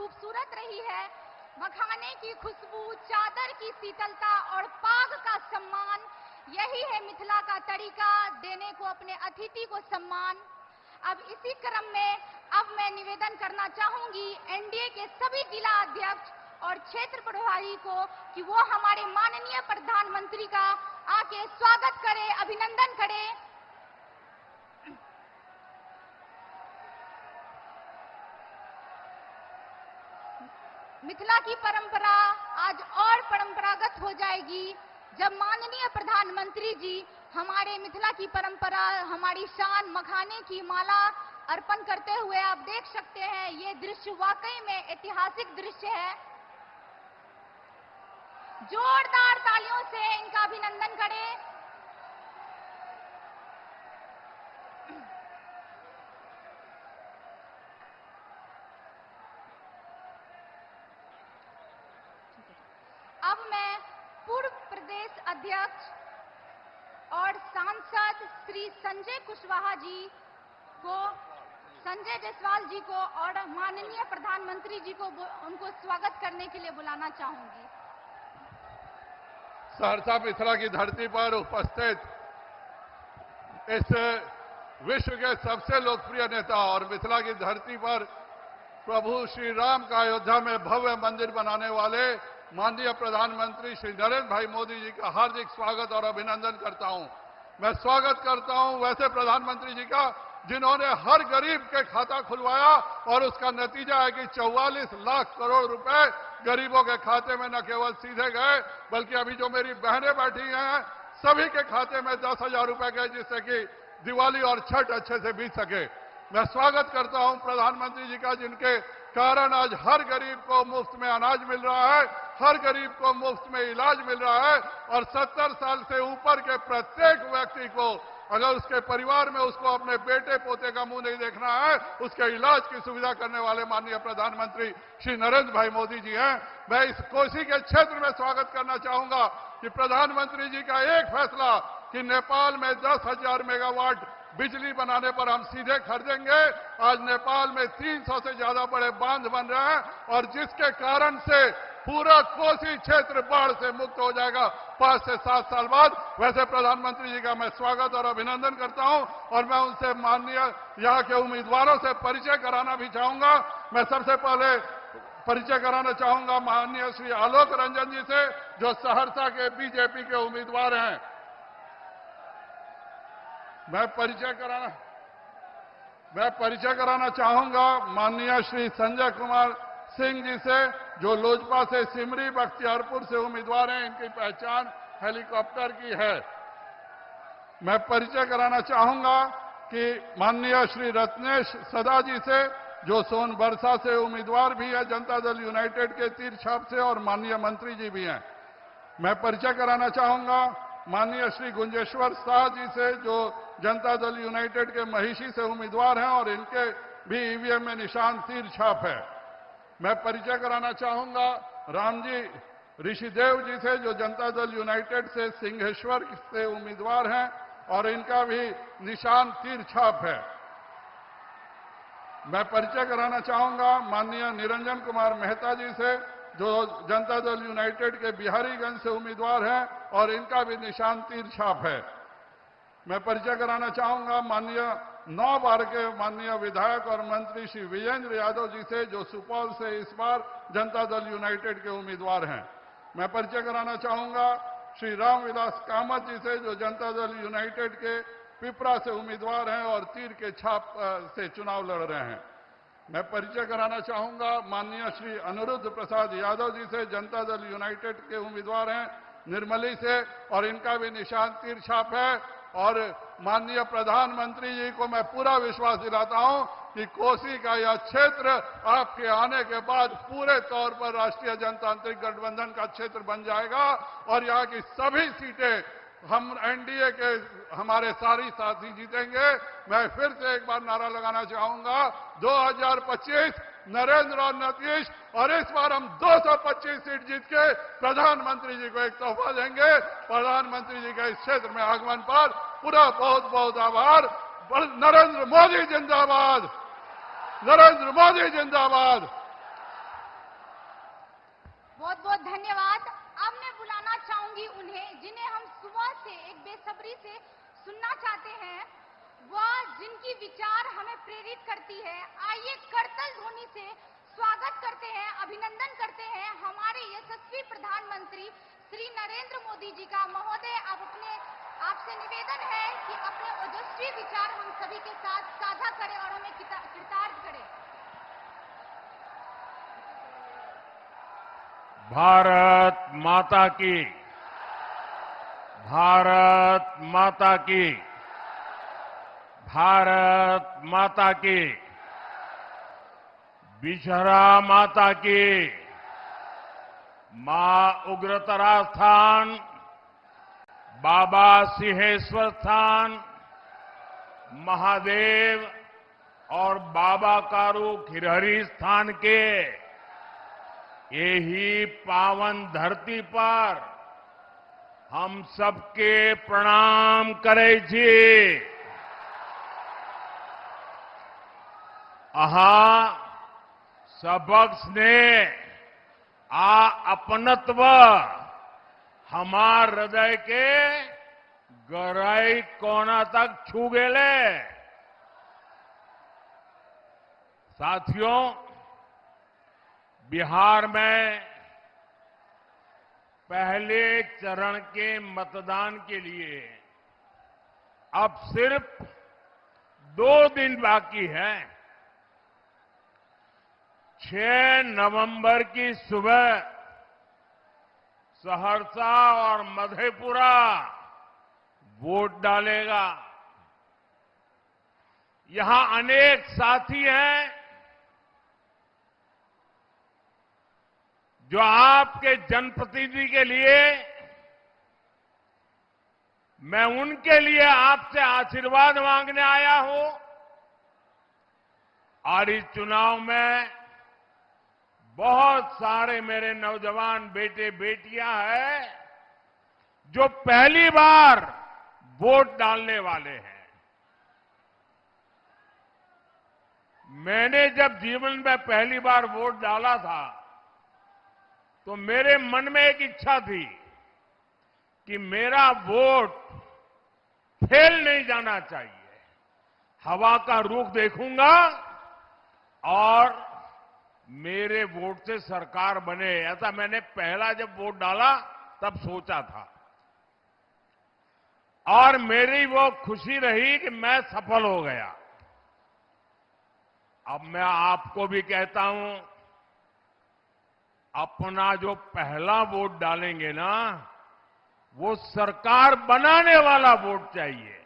खूबसूरत रही है। मखाने की खुशबू, चादर की शीतलता और पाग का सम्मान, यही है मिथिला का तरीका देने को अपने अतिथि को सम्मान। अब इसी क्रम में अब मैं निवेदन करना चाहूंगी एनडीए के सभी जिला अध्यक्ष और क्षेत्र प्रभारी को कि वो हमारे माननीय प्रधानमंत्री का आके स्वागत करे, अभिनंदन करे। मिथिला की परंपरा आज और परंपरागत हो जाएगी जब माननीय प्रधानमंत्री जी हमारे मिथिला की परंपरा, हमारी शान मखाने की माला अर्पण करते हुए आप देख सकते हैं। ये दृश्य वाकई में ऐतिहासिक दृश्य है। जोरदार तालियों से इनका अभिनंदन करें। अब मैं पूर्व प्रदेश अध्यक्ष और सांसद श्री संजय कुशवाहा जी को, संजय जायसवाल जी को और माननीय प्रधानमंत्री जी को उनको स्वागत करने के लिए बुलाना चाहूंगी। सहरसा मिथिला की धरती पर उपस्थित इस विश्व के सबसे लोकप्रिय नेता और मिथिला की धरती पर प्रभु श्री राम का अयोध्या में भव्य मंदिर बनाने वाले माननीय प्रधानमंत्री श्री नरेंद्र भाई मोदी जी का हार्दिक स्वागत और अभिनंदन करता हूं। मैं स्वागत करता हूं वैसे प्रधानमंत्री जी का जिन्होंने हर गरीब के खाता खुलवाया और उसका नतीजा है कि 44 लाख करोड़ रुपए गरीबों के खाते में न केवल सीधे गए बल्कि अभी जो मेरी बहनें बैठी हैं सभी के खाते में 10,000 रुपए गए, जिससे कि दिवाली और छठ अच्छे से बीत सके। मैं स्वागत करता हूं प्रधानमंत्री जी का जिनके कारण आज हर गरीब को मुफ्त में अनाज मिल रहा है, हर गरीब को मुफ्त में इलाज मिल रहा है और 70 साल से ऊपर के प्रत्येक व्यक्ति को अगर उसके परिवार में उसको अपने बेटे पोते का मुंह नहीं देखना है, उसके इलाज की सुविधा करने वाले माननीय प्रधानमंत्री श्री नरेंद्र भाई मोदी जी हैं। मैं इस कोसी के क्षेत्र में स्वागत करना चाहूंगा कि प्रधानमंत्री जी का एक फैसला कि नेपाल में 10,000 मेगावाट बिजली बनाने पर हम सीधे खरीदेंगे। आज नेपाल में 300 से ज्यादा बड़े बांध बन रहे हैं और जिसके कारण से पूरा कोसी क्षेत्र बाढ़ से मुक्त हो जाएगा 5 से 7 साल बाद। वैसे प्रधानमंत्री जी का मैं स्वागत और अभिनंदन करता हूं और मैं उनसे माननीय यहां के उम्मीदवारों से परिचय कराना भी चाहूंगा। मैं सबसे पहले परिचय कराना चाहूंगा माननीय श्री आलोक रंजन जी से, जो सहरसा के बीजेपी के उम्मीदवार हैं। मैं परिचय कराना चाहूंगा माननीय श्री संजय कुमार सिंह जी से, जो लोजपा से सिमरी बख्तियारपुर से उम्मीदवार हैं। इनकी पहचान हेलीकॉप्टर की है। मैं परिचय कराना चाहूंगा कि माननीय श्री रत्नेश सदा जी से, जो सोनबरसा से उम्मीदवार भी है जनता दल यूनाइटेड के तीरछाप से और माननीय मंत्री जी भी हैं। मैं परिचय कराना चाहूंगा माननीय श्री गुंजेश्वर शाह जी से, जो जनता दल यूनाइटेड के महिषी से उम्मीदवार हैं और इनके भी ईवीएम में निशान तीरछाप है। मैं परिचय कराना चाहूंगा रामजी ऋषिदेव जी से, जो जनता दल यूनाइटेड से सिंहेश्वर से उम्मीदवार हैं और इनका भी निशान तीरछाप है। मैं परिचय कराना चाहूंगा माननीय निरंजन कुमार मेहता जी से, जो जनता दल यूनाइटेड के बिहारीगंज से उम्मीदवार हैं और इनका भी निशान तीरछाप है। मैं परिचय कराना चाहूंगा माननीय 9 बार के माननीय विधायक और मंत्री श्री विजेंद्र यादव जी से, जो सुपौल से इस बार जनता दल यूनाइटेड के उम्मीदवार हैं। मैं परिचय कराना चाहूंगा श्री रामविलास कामत जी से, जो जनता दल यूनाइटेड के पिपरा से उम्मीदवार हैं और तीर के छाप से चुनाव लड़ रहे हैं। मैं परिचय कराना चाहूंगा माननीय श्री अनिरुद्ध प्रसाद यादव जी से, जनता दल यूनाइटेड के उम्मीदवार हैं निर्मली से और इनका भी निशान तीरछाप है। और माननीय प्रधानमंत्री जी को मैं पूरा विश्वास दिलाता हूं कि कोसी का यह क्षेत्र आपके आने के बाद पूरे तौर पर राष्ट्रीय जनतांत्रिक गठबंधन का क्षेत्र बन जाएगा और यहाँ की सभी सीटें हम एनडीए के हमारे सारी साथी जीतेंगे। मैं फिर से एक बार नारा लगाना चाहूंगा 2025 नरेंद्र और नीतीश, और इस बार हम 225 सीट जीत के प्रधानमंत्री जी को एक तोहफा देंगे। प्रधानमंत्री जी के इस क्षेत्र में आगमन पर पूरा बहुत बहुत आभार। नरेंद्र मोदी जिंदाबाद, नरेंद्र मोदी जिंदाबाद। बहुत बहुत धन्यवाद। अब मैं बुलाना चाहूंगी उन्हें जिन्हें हम सुबह से एक बेसब्री से सुनना चाहते हैं, वह जिनकी विचार हमें प्रेरित करती है। आइए करतल ध्वनि से स्वागत करते हैं, अभिनंदन करते हैं हमारे यशस्वी प्रधानमंत्री श्री नरेंद्र मोदी जी का। महोदय, आपसे निवेदन है कि अपने ओजस्वी विचार हम सभी के साथ साझा करें और हमें कृतार्थ करें। भारत माता की, भारत माता की, भारत माता की, विषहरा माता की, मां उग्रतारा स्थान, बाबा सिंहेश्वर स्थान, महादेव और बाबा कारू खिरहरी स्थान के यही पावन धरती पर हम सबके प्रणाम करे छी। अहा सबक स्नेह आ अपनत्व हमार हृदय के गहराई कोना तक छू गेले। साथियों, बिहार में पहले चरण के मतदान के लिए अब सिर्फ 2 दिन बाकी है। 6 नवंबर की सुबह सहरसा और मधेपुरा वोट डालेगा। यहां अनेक साथी हैं जो आपके जनप्रतिनिधि के लिए, मैं उनके लिए आपसे आशीर्वाद मांगने आया हूं। और इस चुनाव में बहुत सारे मेरे नौजवान बेटे बेटियां हैं जो पहली बार वोट डालने वाले हैं। मैंने जब जीवन में पहली बार वोट डाला था तो मेरे मन में एक इच्छा थी कि मेरा वोट फेल नहीं जाना चाहिए। हवा का रुख देखूंगा और मेरे वोट से सरकार बने, ऐसा मैंने पहला जब वोट डाला तब सोचा था। और मेरी वो खुशी रही कि मैं सफल हो गया। अब मैं आपको भी कहता हूं, अपना जो पहला वोट डालेंगे ना, वो सरकार बनाने वाला वोट चाहिए।